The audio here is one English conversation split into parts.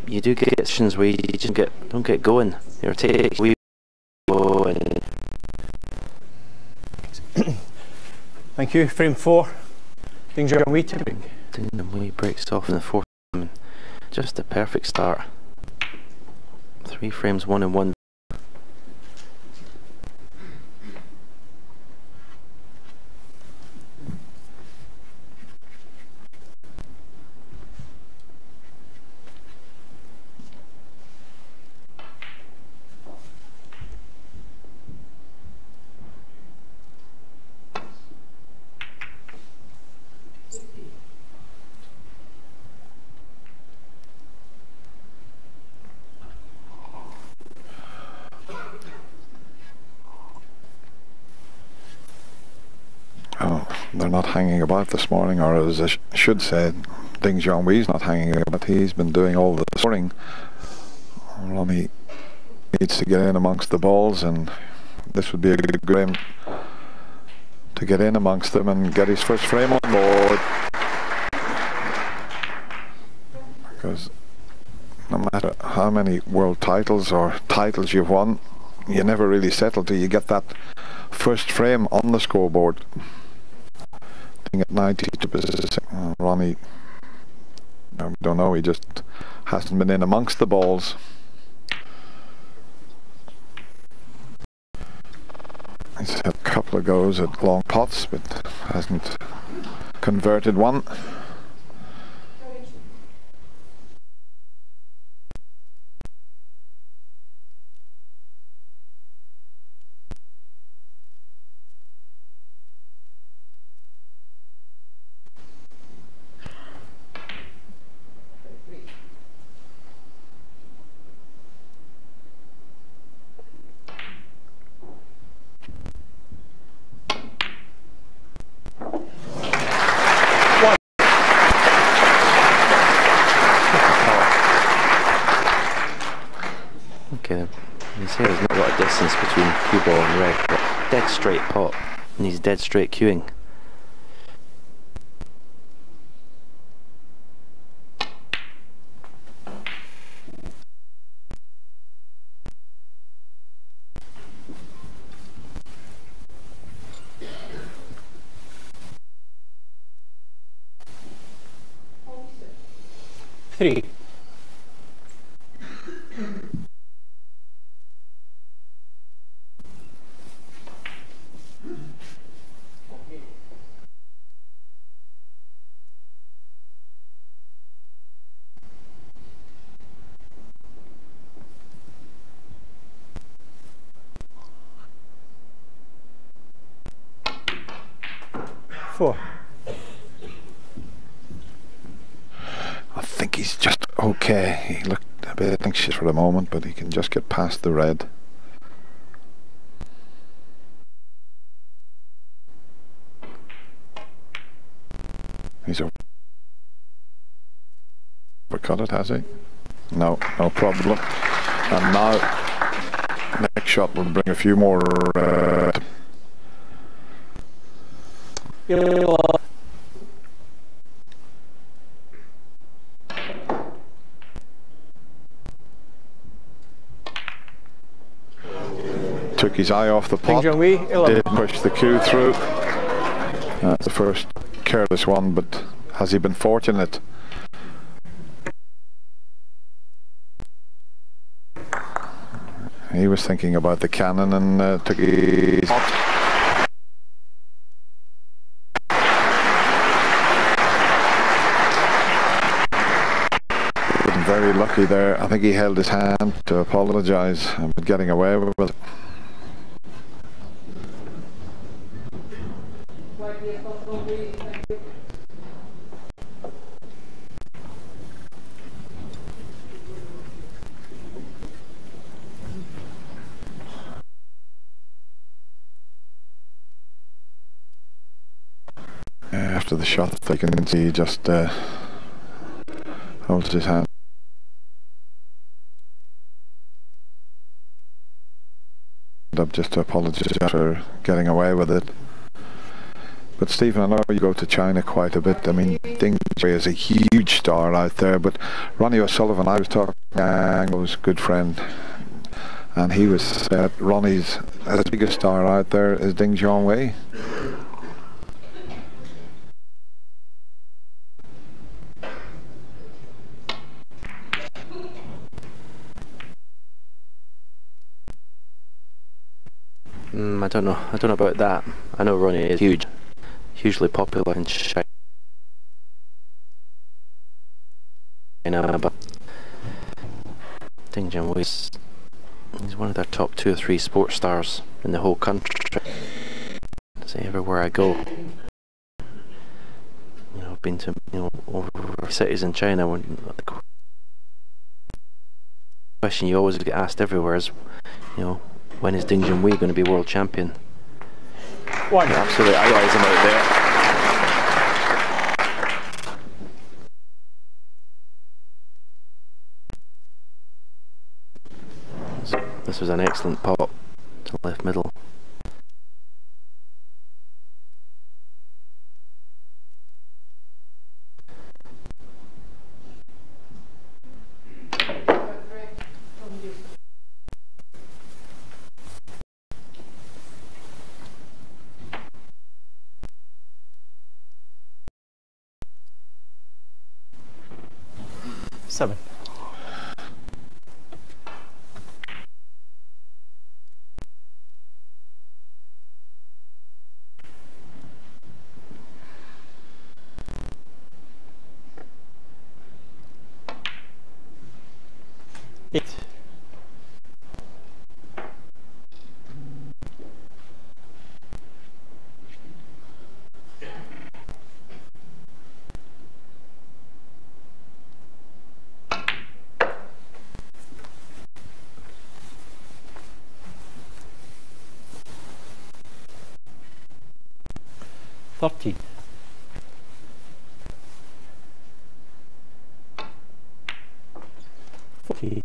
you do get sessions where you just don't get going. You're taking we go and thank you. Frame 4. Ding Junhui tipping. Ding Junhui breaks off in the 4th frame. Just a perfect start. 3 frames, 1 and 1. Oh, they're not hanging about this morning, or as I should say, Ding Junhui's not hanging about. He's been doing all the scoring. Ronnie needs to get in amongst the balls, and this would be a good game to get in amongst them and get his first frame on board. Because no matter how many world titles or titles you've won, you never really settle till you get that first frame on the scoreboard. At 92%, Ronnie, I don't know, he just hasn't been in amongst the balls. He's had a couple of goes at long pots, but hasn't converted one. Okay, you say there's not a lot of distance between cue ball and red, but dead straight pot, and he's dead straight cueing. Three. Four. I think he's just okay. He looked a bit anxious for the moment, but he can just get past the red. He's overcut it, has he? No, no problem. And now, next shot will bring a few more. Took his eye off the pot, did push the cue through. That's the first careless one, but has he been fortunate? He was thinking about the cannon and took his pot. Very lucky there. I think he held his hand to apologise but getting away with it. After the shot, you can see he just holds his hand up just to apologise for getting away with it. But Stephen, I know you go to China quite a bit. I mean, Ding Junhui is a huge star out there, but Ronnie O'Sullivan, I was talking to Anglo's good friend, and he was said Ronnie's as biggest star out there is Ding Junhui. I don't know about that. I know Ronnie is hugely popular in China, but Ding Junhui he's one of their top 2 or 3 sports stars in the whole country. So everywhere I go, I've been to over cities in China. When the question you always get asked everywhere is, when is Ding Junhui going to be world champion? One. Absolutely idolize him out there. This was an excellent pot to left middle. Seven. Eight. Thirteen. Okay.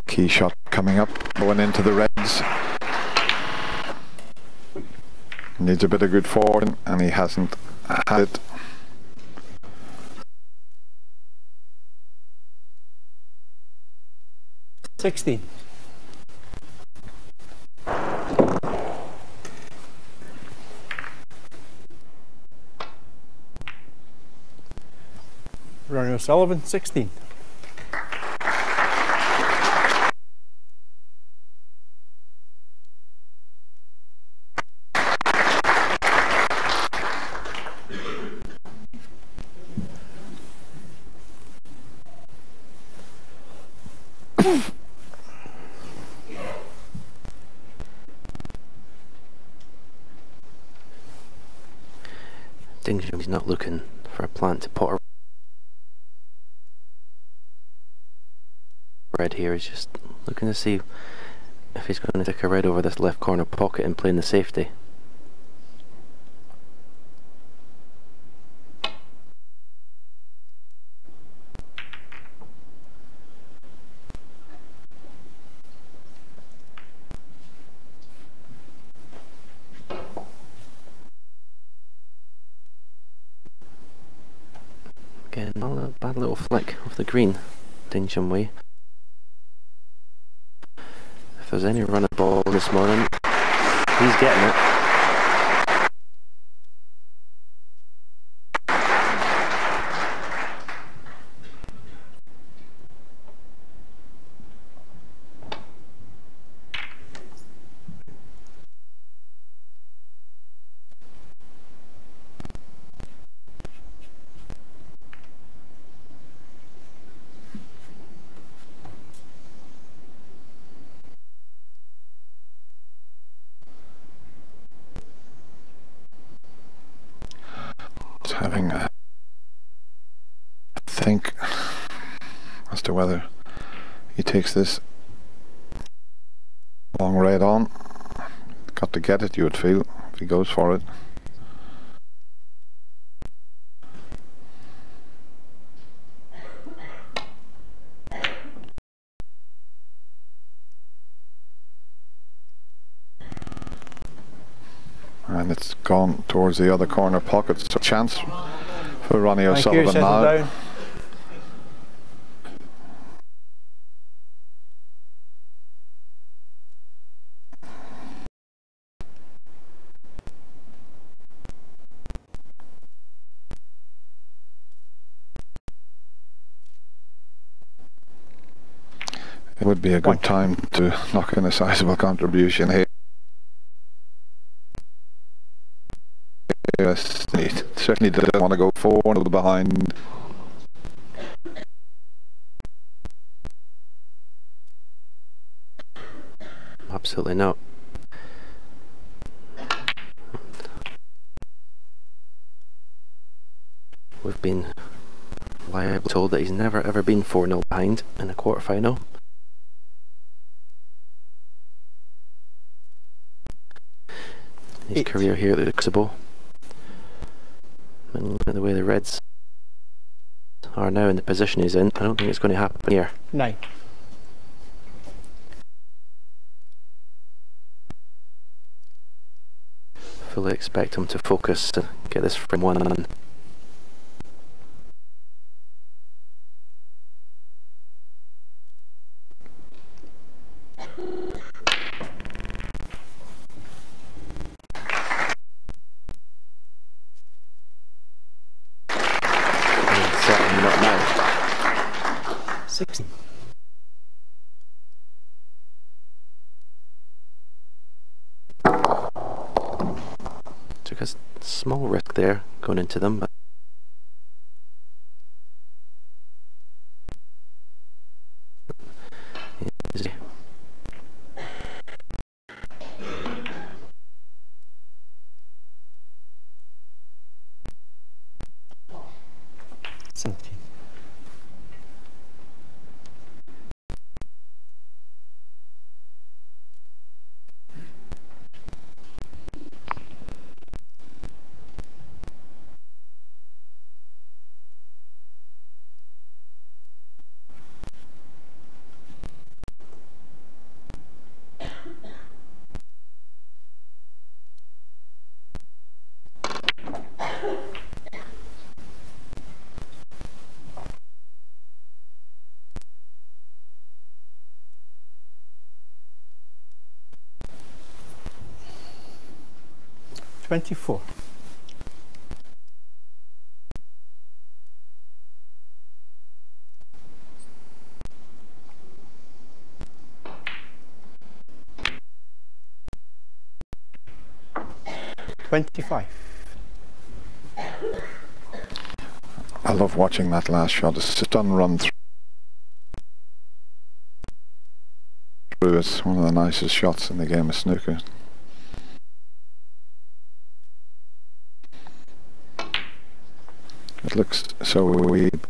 Key shot coming up, going into the reds. Needs a bit of good forward, and he hasn't had it. Sixteen. Ronnie O'Sullivan, 16. Ding Junhui's not looking for a plant to pot red here. He's just looking to see if he's going to take a red over this left corner pocket and play in the safety. Again, a bad little flick off the green, Ding Junhui. If there's any run of ball this morning, he's getting it. Having a think as to whether he takes this long red on. Got to get it, you would feel, if he goes for it. And it's gone towards the other corner pocket. So chance for Ronnie Thank you, O'Sullivan settle now. down. It would be a good time to knock in a sizable contribution here. Yes, he certainly doesn't want to go 4-0 behind. Absolutely not. We've been reliably told that he's never ever been 4-0 behind in a quarter-final. His career here looks able. And look at the way the Reds are now in the position he's in. I don't think it's going to happen here. 9. Fully expect him to focus and get this from 1 on. Certainly not now. 16. Took a small risk there going into them, but easy. $24. $25. I love watching that last shot. It's a stun run through. It's one of the nicest shots in the game of snooker. It looks so weird.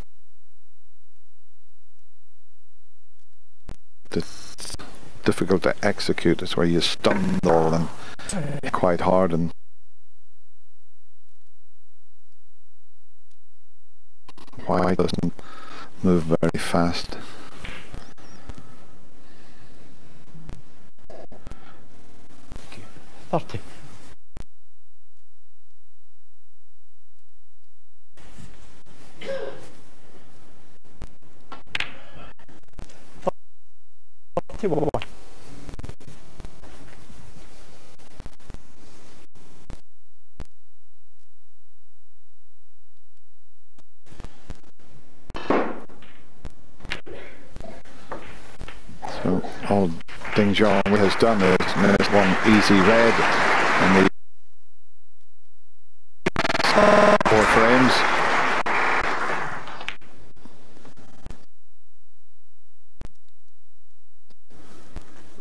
It's difficult to execute. It's where you stun the ball and quite hard and why doesn't move very fast. Okay. 30. So all Ding Junhui has done is missed one easy red in the 4 frames.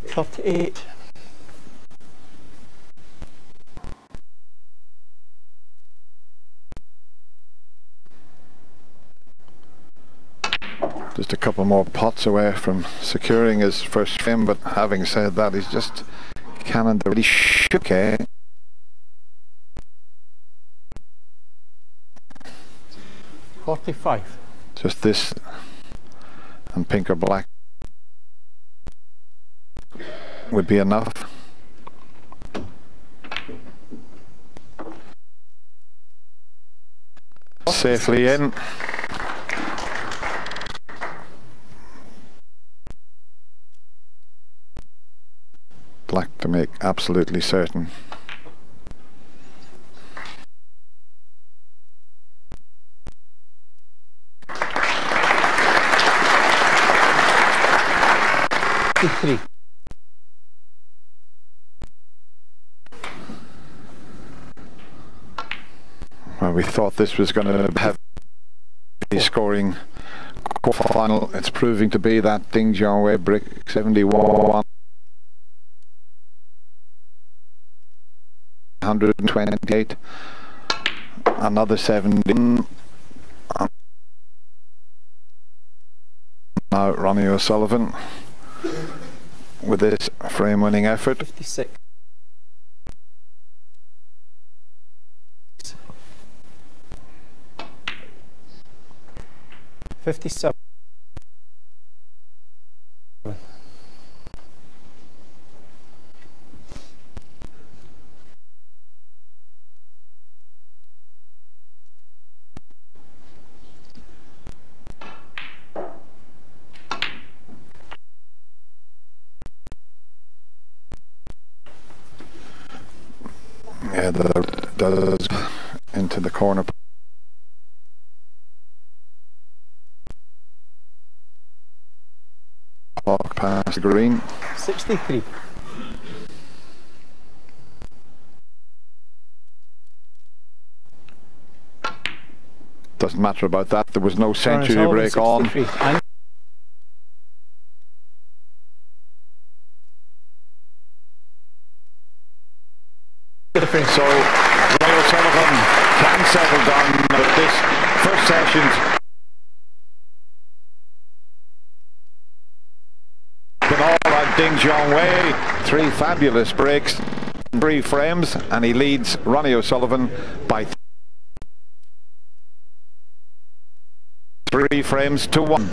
$38. Just a couple more pots away from securing his first frame, but having said that, he's just cannon the really shook. 45. Just this and pink or black would be enough. safely in. Black to make absolutely certain. Well, we thought this was going to have a scoring quarterfinal. It's proving to be that. Ding Junhui brick 71. 128. Another 17. Now Ronnie O'Sullivan with this frame winning effort. 56. 57. Yeah, that does into the corner. Walk past the green. 63. Doesn't matter about that. There was no century break on. So Ronnie O'Sullivan can settle down, but this first session's been all about Ding Junhui. 3 fabulous breaks, 3 frames, and he leads Ronnie O'Sullivan by 3 frames to 1.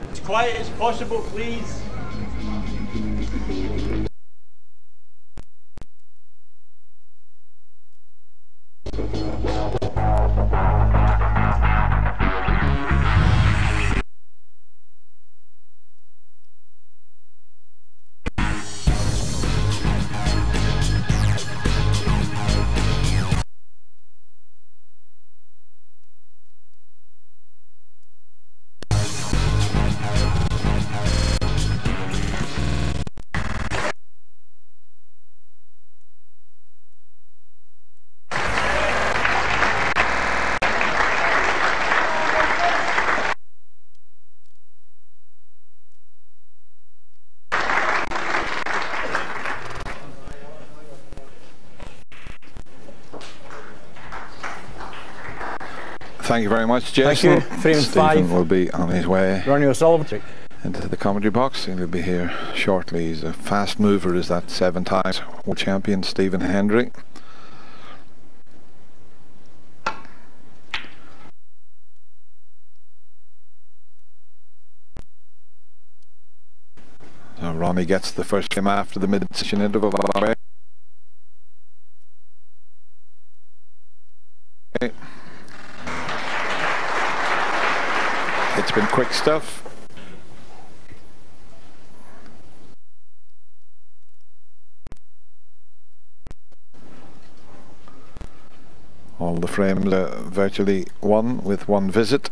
As quiet as possible, please. Thank you very much, Jason. Thank you. Frame Stephen 5. will be on his way Ronnie O'Sullivan. into the commentary box. He'll be here shortly. He's a fast mover, is that 7 times world champion Stephen Hendry. So Ronnie gets the first frame after the mid-session interval. Okay. It's been quick stuff. All the frames are virtually won with 1 visit.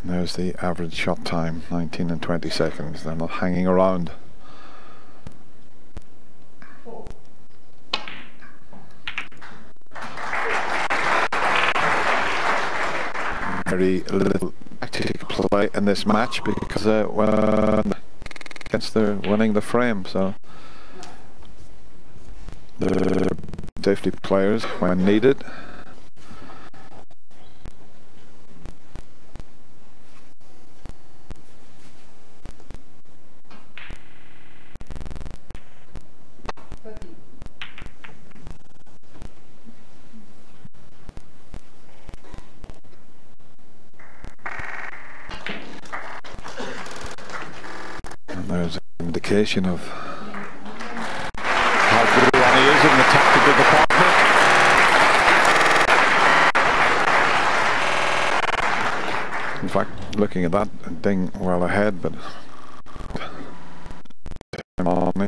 And there's the average shot time, 19 and 20 seconds. They're not hanging around. Very little tactical play in this match because when against the winning the frame, so the safety players when needed. There's an indication of how good Ronnie is in the tactical department. In fact, looking at that, Ding well ahead, but time on me.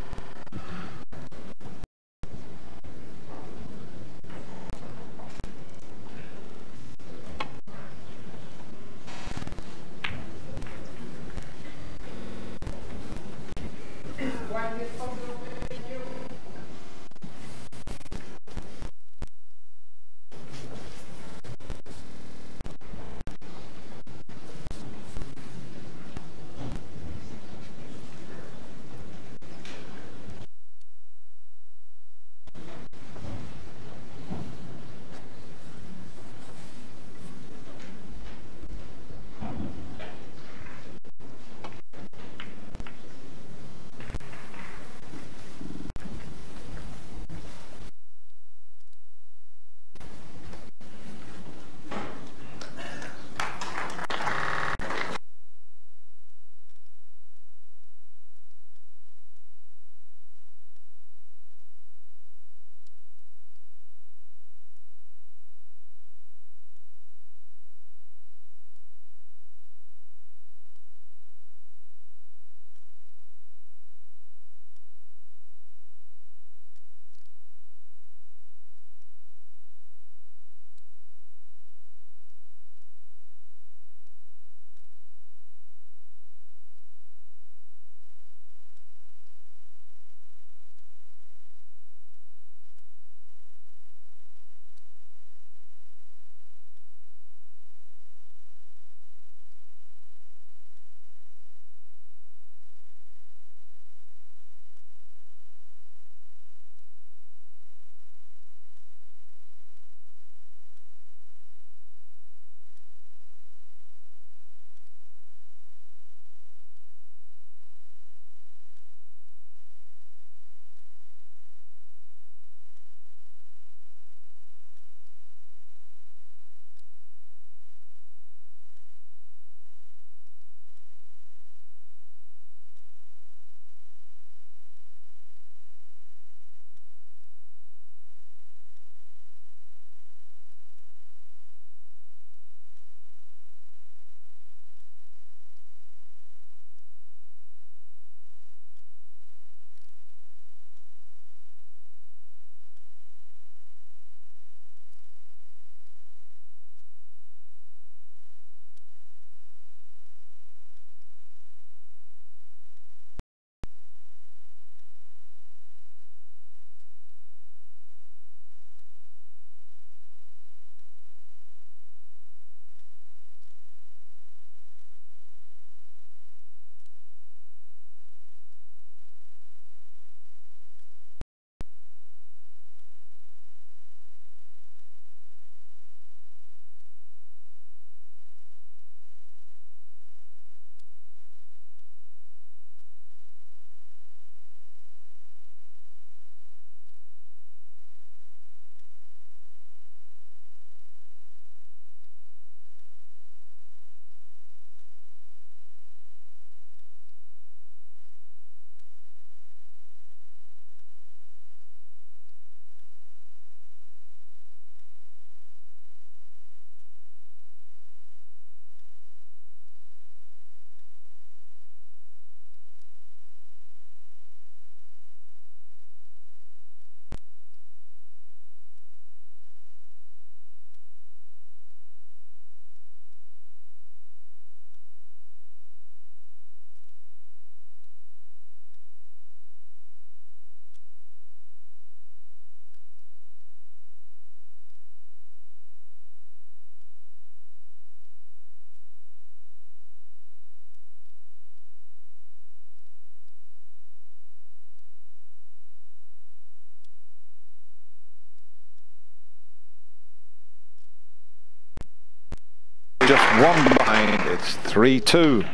Just one behind, it's 3-2.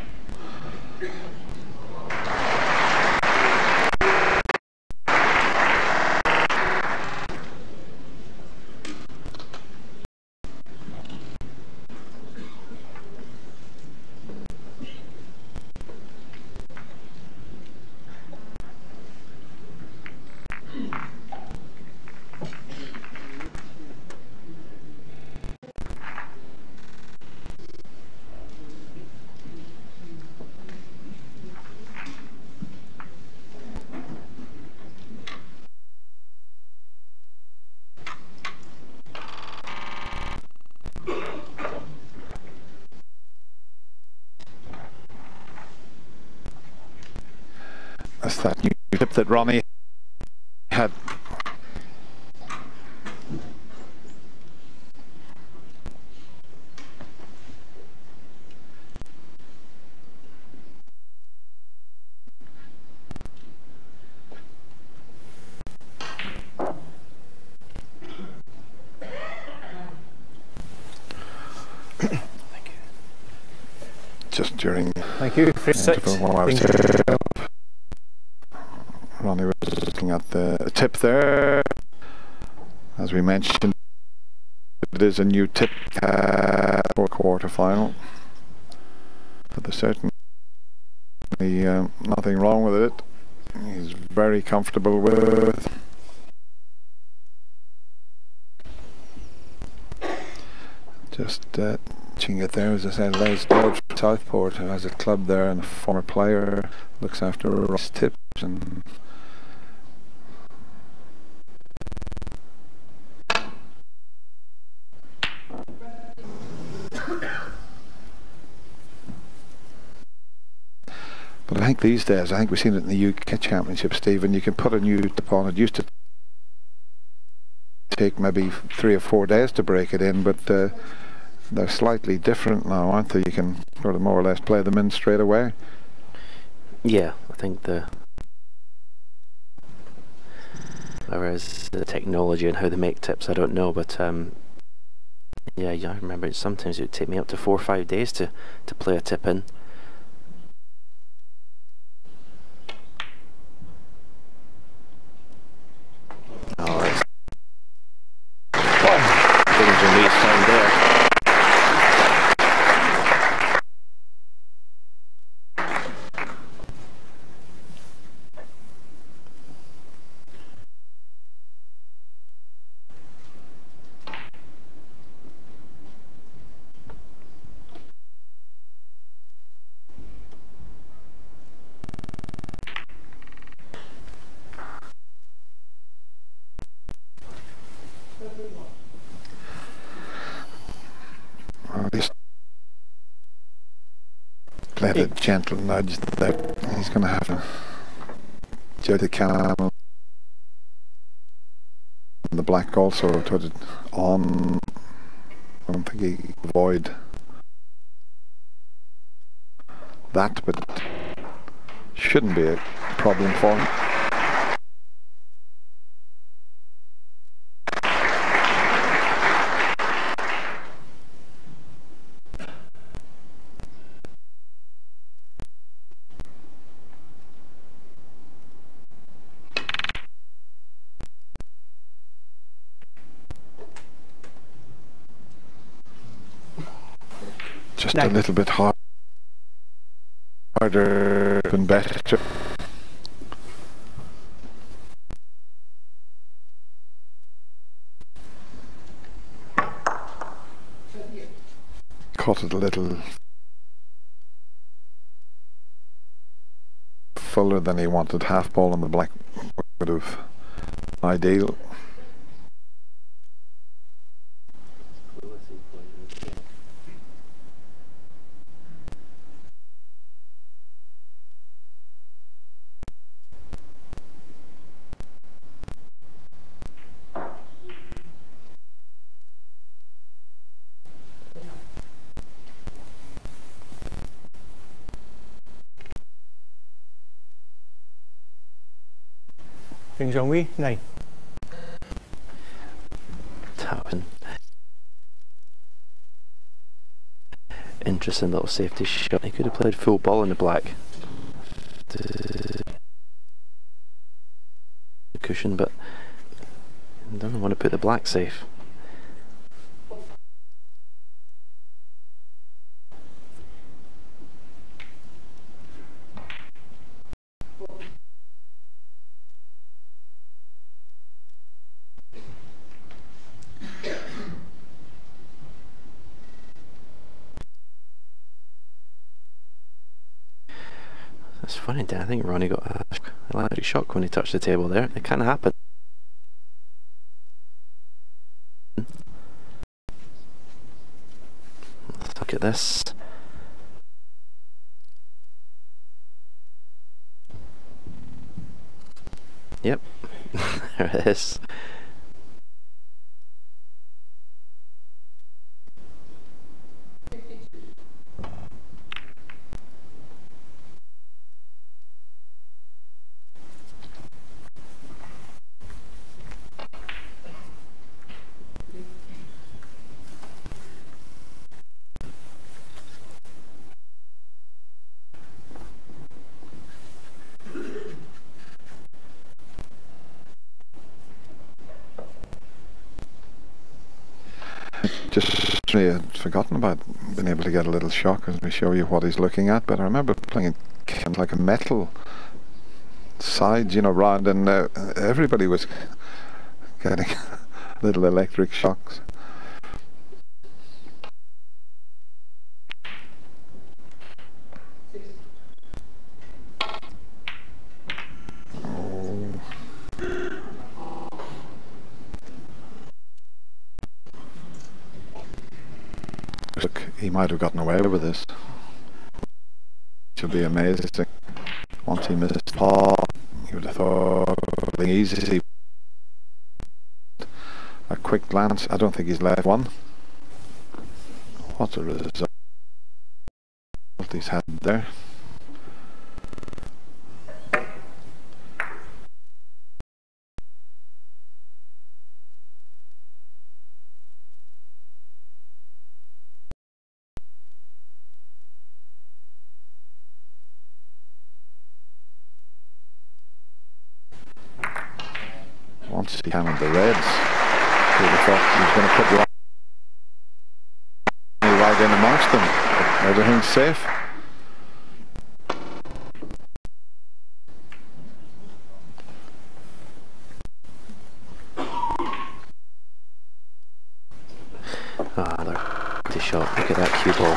That's that new tip that Ronnie had. Just during Thank you. while I was Ronnie was looking at the tip there. As we mentioned, it is a new tip for quarter final. But there's certainly nothing wrong with it. He's very comfortable with it. Just watching it there, as I said, Les George from Southport, who has a club there and a former player, looks after Ross tips and but I think these days, I think we've seen it in the UK Championship, Stephen, you can put a new tip on. It used to take maybe 3 or 4 days to break it in, but they're slightly different now, aren't they? You can sort of more or less play them in straight away. Yeah, I think whereas the technology and how they make tips, I don't know, but yeah, I remember sometimes it would take me up to 4 or 5 days to play a tip in. Oh, it's Ding Junhui's time there. Let a gentle nudge there. He's going to have to judge the camel. The black also put it on. I don't think he avoid that, but it shouldn't be a problem for him. Just a little bit harder and better. Caught it a little fuller than he wanted. Half ball on the black would have ideal. Ding Junhui, 9. Tapping. Interesting little safety shot. He could have played full ball in the black. The cushion, but he doesn't want to put the black safe. It's funny, Dan. I think Ronnie got an electric shock when he touched the table there. It can't happen. Let's look at this. Yep, there it is. Just really had forgotten about being able to get a little shock as we show you what he's looking at, but I remember playing it like a metal side, you know, round, and everybody was getting little electric shocks. Look, he might have gotten away with this. It should be amazing. Once he missed par, you would have thought easy. A quick glance, I don't think he's left one. What a result he's had there. Once he hammered the reds, he would have thought he was going to put right in amongst them. But everything's safe. Ah, another pretty shot. Look at that cue ball.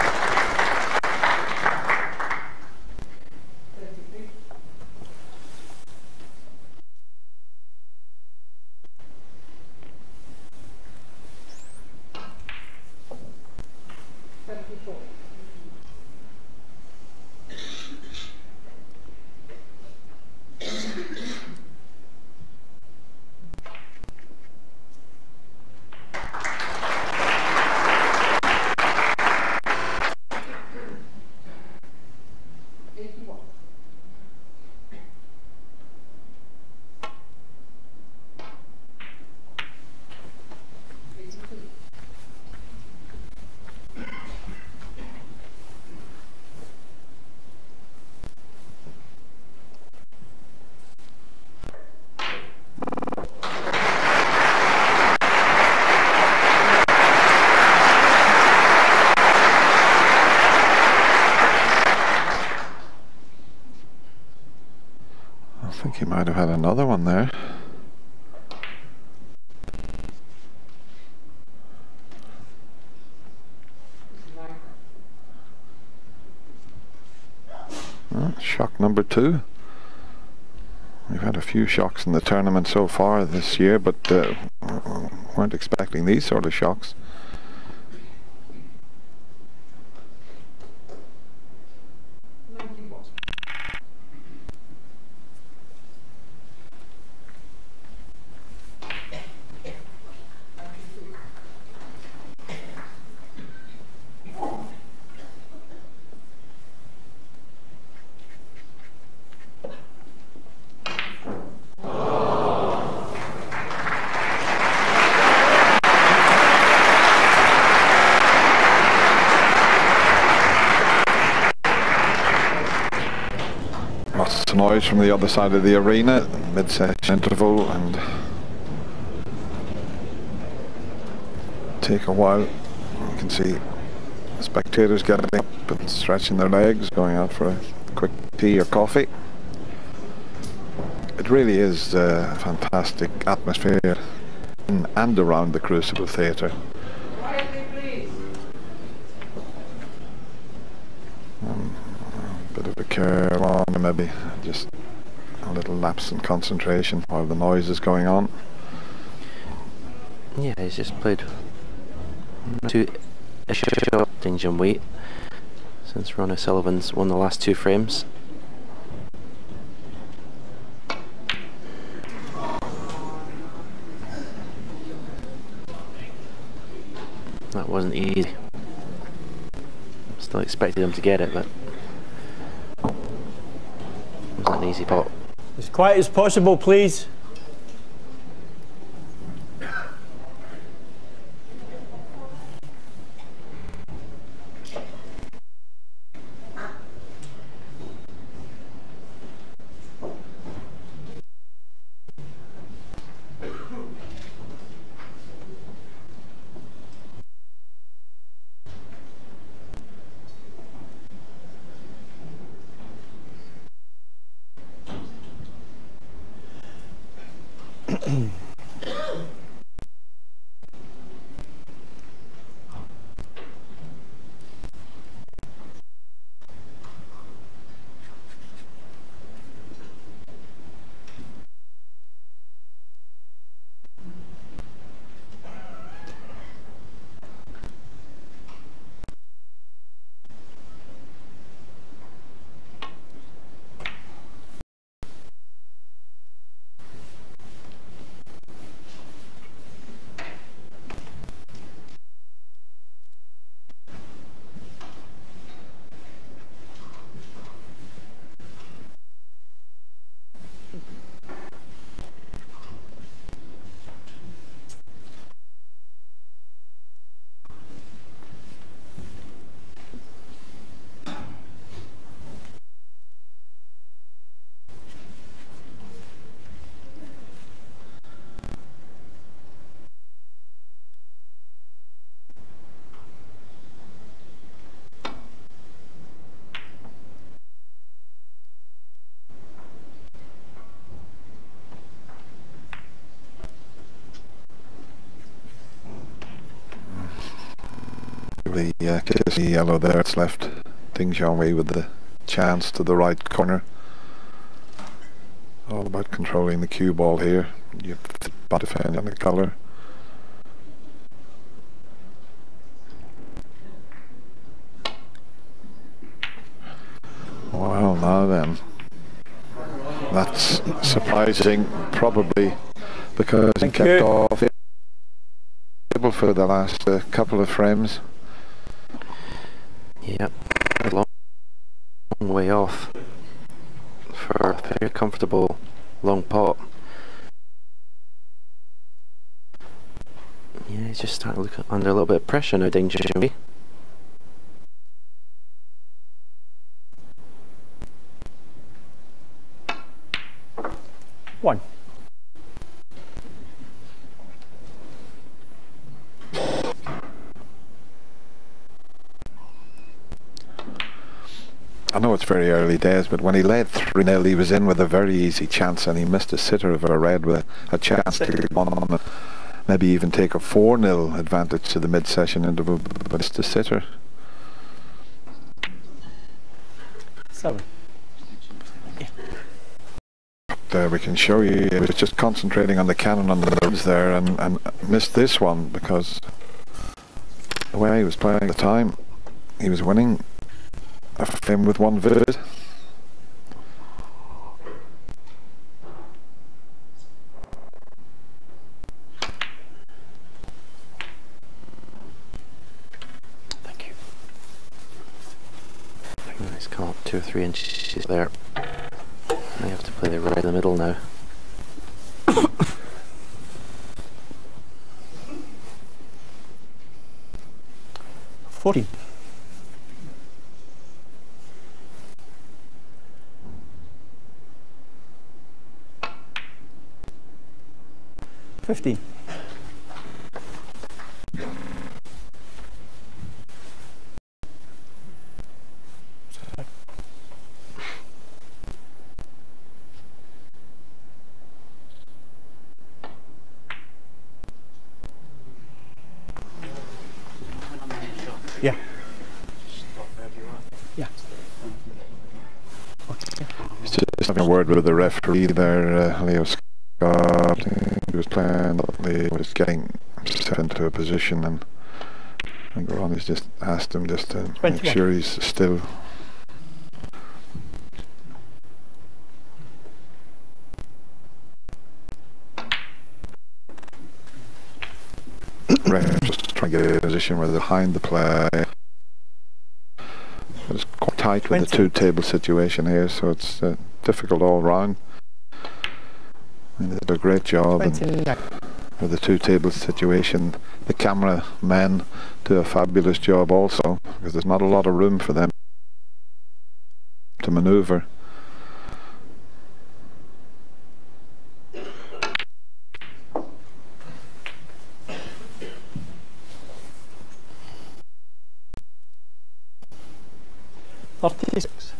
I think he might have had another one there. Shock number 2. We've had a few shocks in the tournament so far this year, but weren't expecting these sort of shocks. Lots of noise from the other side of the arena, mid-session interval, and take a while. You can see the spectators getting up and stretching their legs, going out for a quick tea or coffee. It really is a fantastic atmosphere in and around the Crucible Theatre. Bit of a curve on, maybe just a little lapse in concentration while the noise is going on. Yeah, he's just played 2 Ding Junhui since Ronnie Sullivan's won the last 2 frames. wasn't easy. Still expected him to get it, but it wasn't an easy pot. As quiet as possible, please. The yellow there, it's left Ding Junhui with the chance to the right corner. All about controlling the cue ball here. You have to defend on the colour. Well, now then, that's surprising, probably because he kept off the table for the last couple of frames. Yep, a long way off for a very comfortable long pot. Yeah, he's just starting to look under a little bit of pressure now, Ding Junhui. One. I know it's very early days, but when he led 3-0, he was in with a very easy chance, and he missed a sitter of a red with a chance to get one on and maybe even take a 4-0 advantage to the mid-session interval, but it's the sitter. 7. We can show you, he was just concentrating on the cannon on the roads there and missed this one because the way he was playing at the time, he was winning a frame with one visit. Thank you. Nice, come up 2 or 3 inches there. I have to play the right in the middle now. 14. 15. Yeah. Yeah. Okay. He's just having a word with the referee there, Leo Scott. He was playing, he was getting set into a position, and Ronnie's just asked him just to make sure he's still. Just trying to get a position where they're behind the play. It's quite tight with the 2 table situation here, so it's difficult all round. And they did a great job, and with the 2 table situation, the camera men do a fabulous job also, because there's not a lot of room for them to maneuver. $36.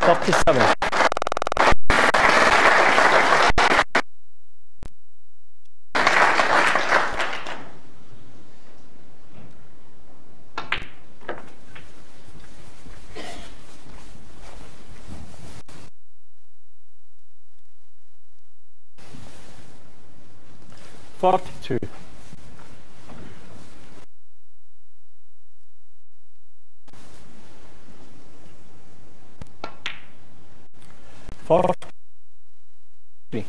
$37. $42. $43.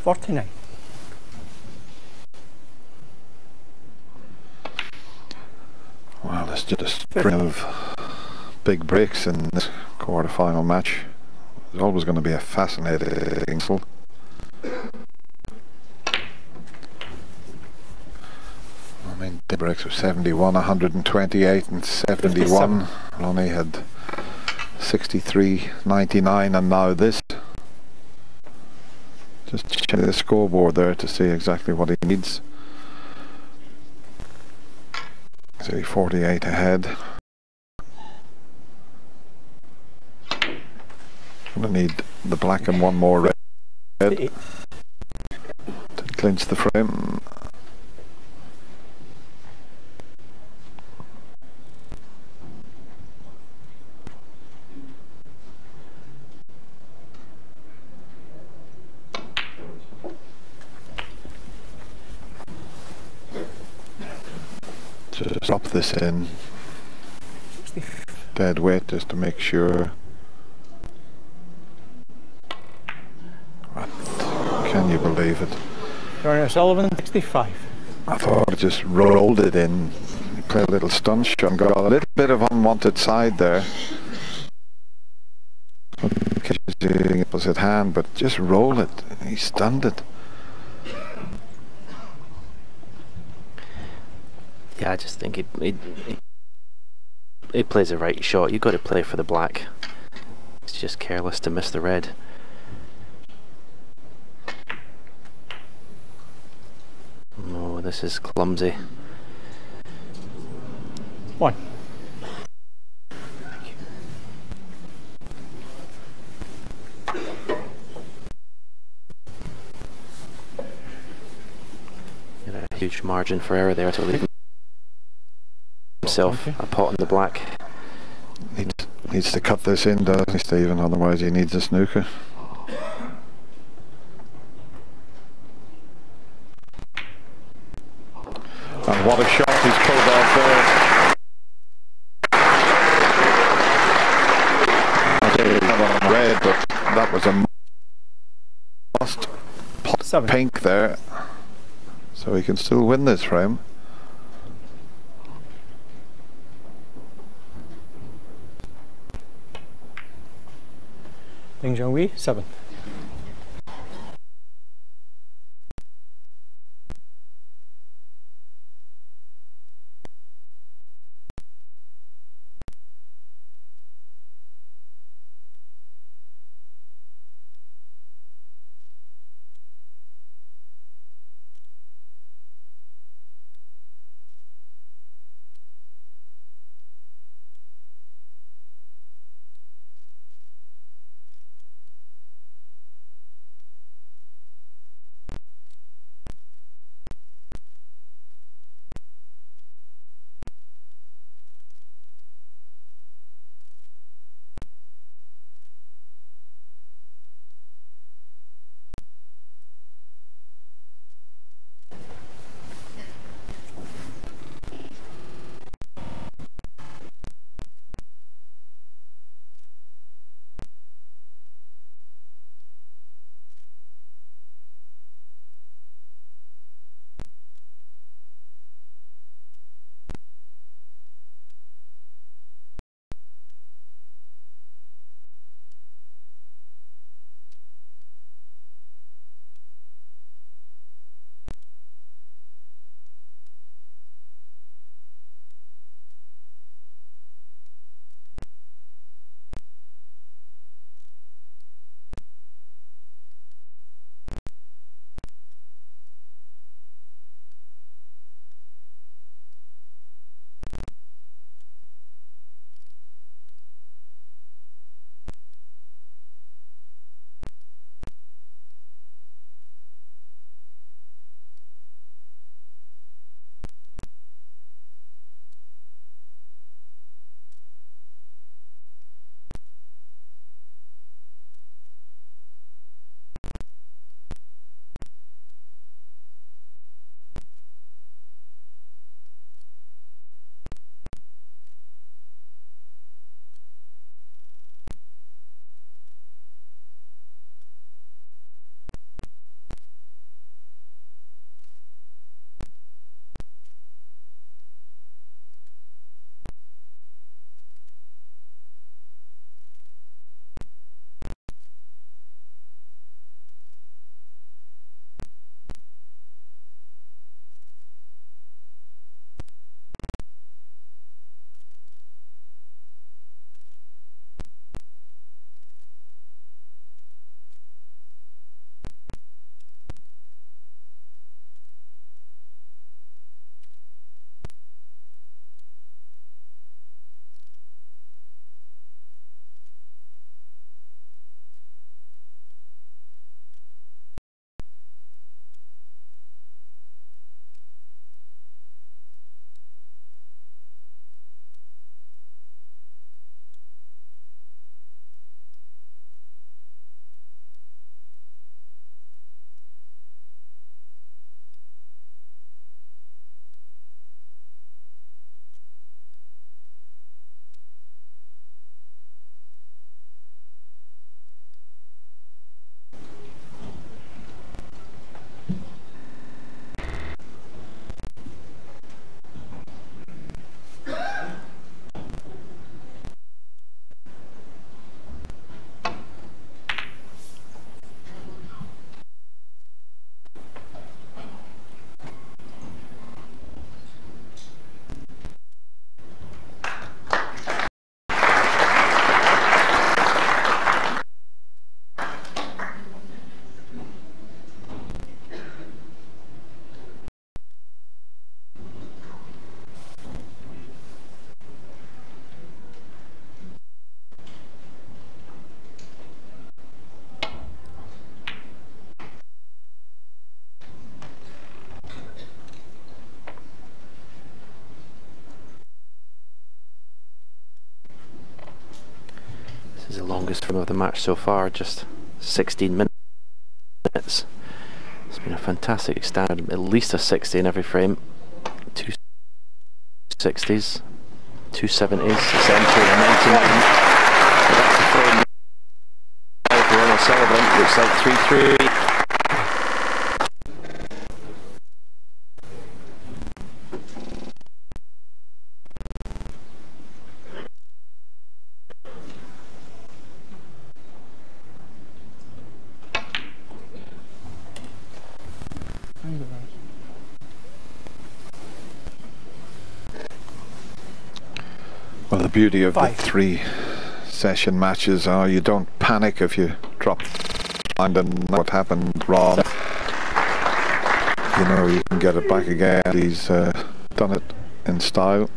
$49. Well, there's just a string of big breaks in this quarter-final match. There's always going to be a fascinating. I mean, big breaks of 71, 128 and 71. Ronnie had 63, 99 and now this. Just check the scoreboard there to see exactly what he needs. So 48 ahead. Gonna need the black and 1 more red to clinch the frame. Just drop this in dead weight just to make sure. What? Can you believe it? Jordan O'Sullivan, 65. I thought I just rolled it in, played a little stun shot and got a little bit of unwanted side there. It was at hand, but just roll it. He stunned it. Yeah, I just think he plays the right shot. You've got to play for the black. It's just careless to miss the red. No, this is clumsy. 1. Got a huge margin for error there to leave himself a pot in the black. Needs to cut this in, doesn't he, Stephen? Otherwise he needs a snooker. And what a shot he's pulled off there. I think it was on red, but that was a must pot pink there. So he can still win this frame. Ding Junhui, 7. This is the longest frame of the match so far, just 16 minutes. It's been a fantastic standard, at least a 60 in every frame. 2 60s, 2 70s, a century, a 99. So that's the frame for Ronnie O'Sullivan. Looks like 3-3. Well, the beauty of the 3-session matches are you don't panic if you drop and then what happened wrong. You know, you can get it back again. He's done it in style.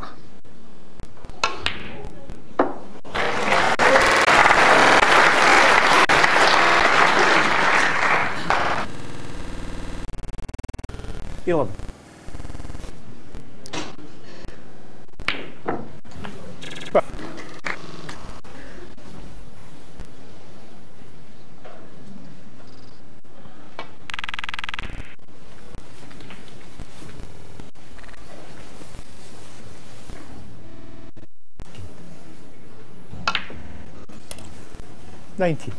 Elon. $90.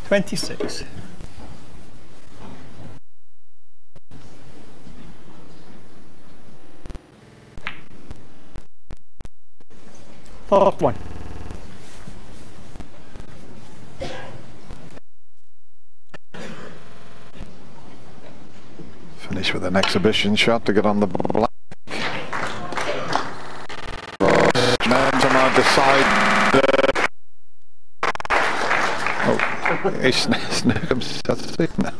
$26. One. Finish with an exhibition shot to get on the black. Momentum on the side. Oh, he snooked himself. No.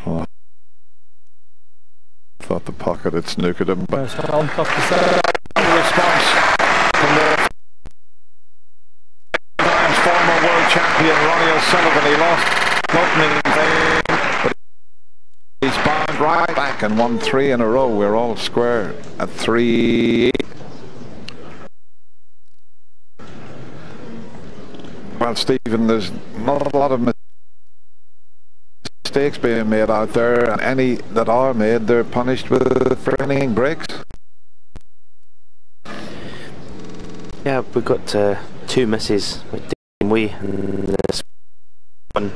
Oh, I thought the pocket had snooked him, but response from the former world champion Ronnie O'Sullivan. He lost opening game, but he's bound right back and won 3 in a row. We're all square at 3. Well, Stephen, there's not a lot of mistakes being made out there, and any that are made, they're punished with framing breaks. Yeah, we've got 2 misses with Ding Junhui, and this one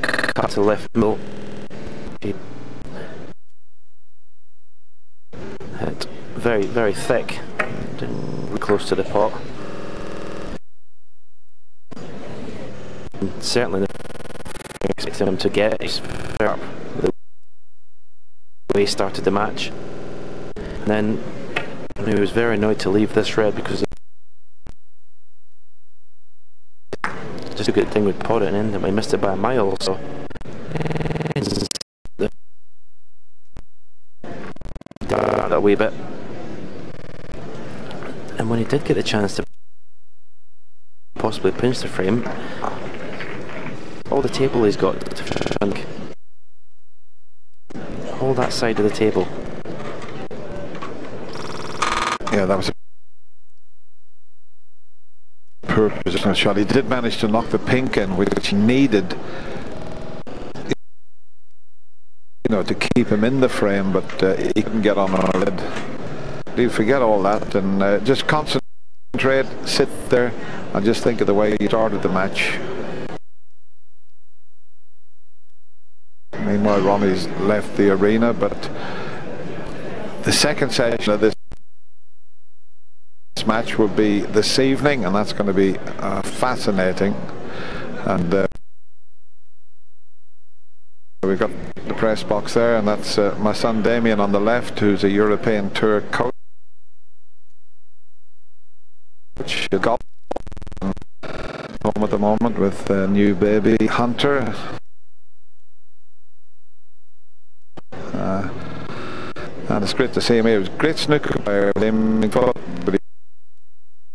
cut to the left middle. Hit very, very thick, and close to the pot. And certainly the expecting him to get his up the way he started the match. And then he was very annoyed to leave this red because just a good thing with pot it in, and we missed it by a mile, so a wee bit. And when he did get the chance to possibly pinch the frame, all the table he's got to shrink, all that side of the table. Yeah, that was a poor positional shot. He did manage to knock the pink in, which he needed, you know, to keep him in the frame, but he couldn't get on our lid. You forget all that and just concentrate, sit there, and just think of the way he started the match. Meanwhile, Ronnie's left the arena, but the second session of this match will be this evening, and that's going to be fascinating. And we've got the press box there, and that's my son Damien on the left, who's a European Tour coach. Golf home at the moment with new baby And it's great to see him here. He was a great snooker player, but he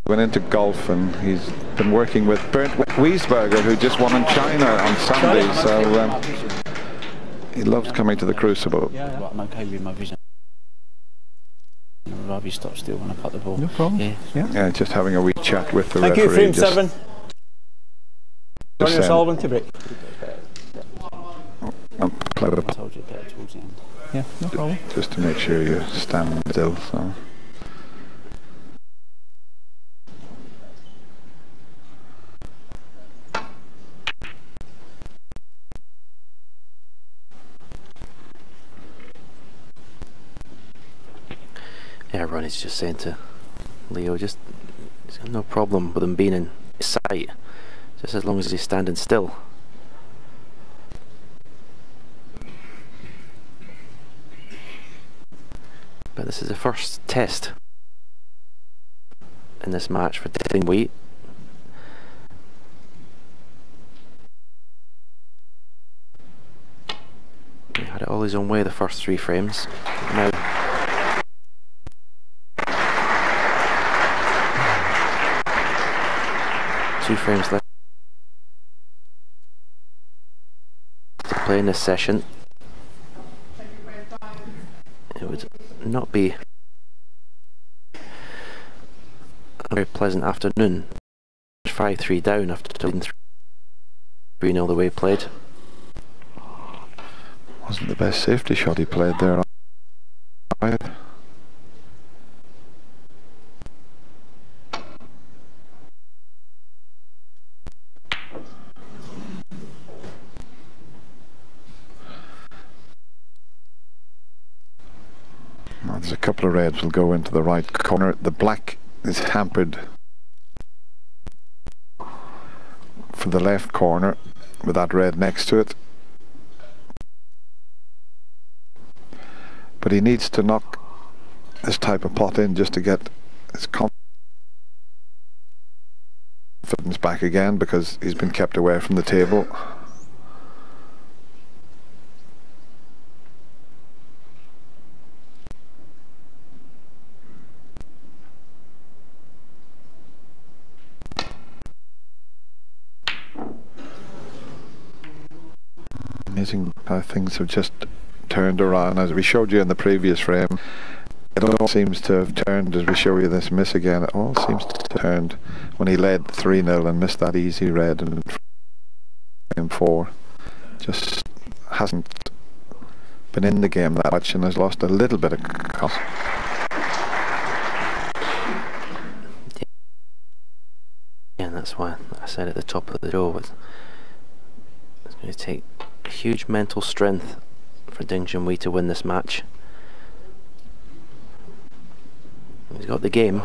went into golf, and he's been working with Bernd Wiesberger, who just won in China on Sunday. So he loves coming to the Crucible. Yeah. I'm okay with my vision. I'd rather you stop still when I putt the ball. No problem. Yeah, just having a wee chat with the Thank referee. you, frame just 7. Ronnie Sullivan to break. I told you better towards the end. Yeah, no problem. Just to make sure you stand still. So. Yeah, Ronnie's just saying to Leo, he's got no problem with him being in sight, just as long as he's standing still. But this is the first test in this match for Ding Junhui. He had it all his own way the first 3 frames. Now 2 frames left to play in this session. It would not be a very pleasant afternoon. 5-3 down after leading 3-0 the way he played. Wasn't the best safety shot he played there. There's a couple of reds will go into the right corner. The black is hampered for the left corner with that red next to it. But he needs to knock this type of pot in just to get his confidence back again, because he's been kept away from the table. Amazing how things have just turned around. As we showed you in the previous frame, it all seems to have turned as we show you this miss again. It all seems to have turned when he led 3-0 and missed that easy red in frame 4. Just hasn't been in the game that much and has lost a little bit of cost. Yeah, and that's why I said at the top of the show, it's going to take huge mental strength for Ding Junhui to win this match. He's got the game.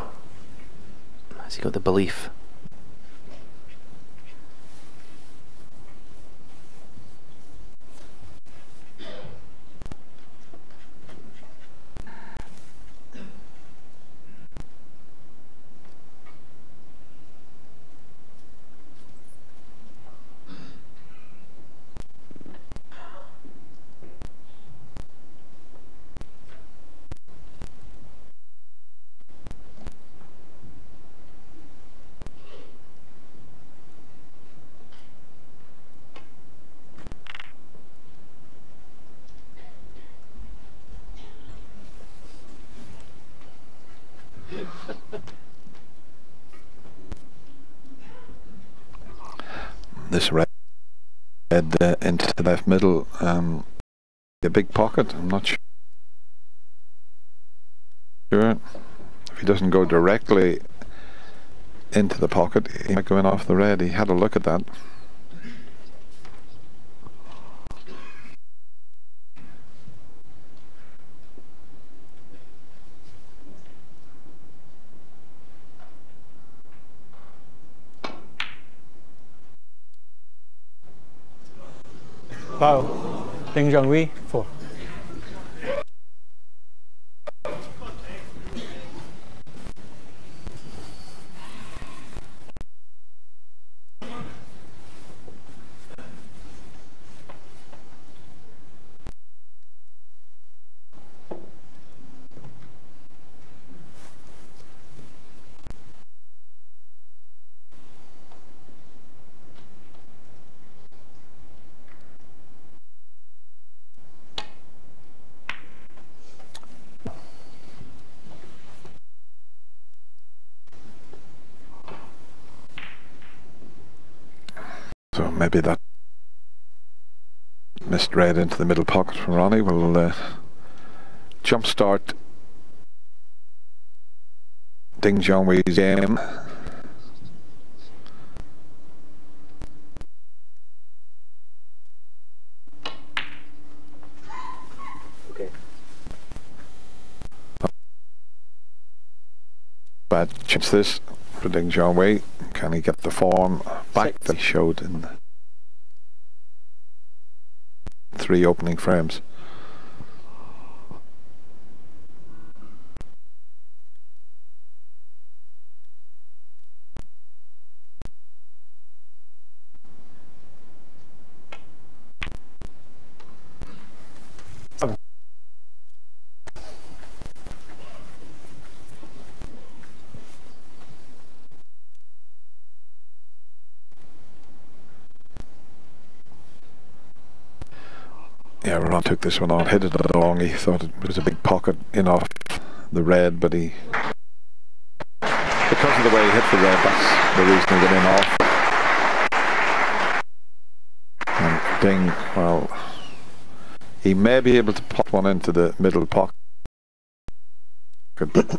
Has he got the belief? This red into the left middle, a big pocket. I'm not sure if he doesn't go directly into the pocket, he might go in off the red. He had a look at that. Wow, Ding Junhui 4. maybe that missed red into the middle pocket from Ronnie will jumpstart Ding Junhui's game. Okay. Bad chance this for Ding Junhui. Can he get the form back that he showed in the 3 opening frames? Yeah, Ron took this one on, hit it along. He thought it was a big pocket in off the red, but he, because of the way he hit the red, that's the reason he got in off. And Ding, well, he may be able to pop one into the middle pocket, but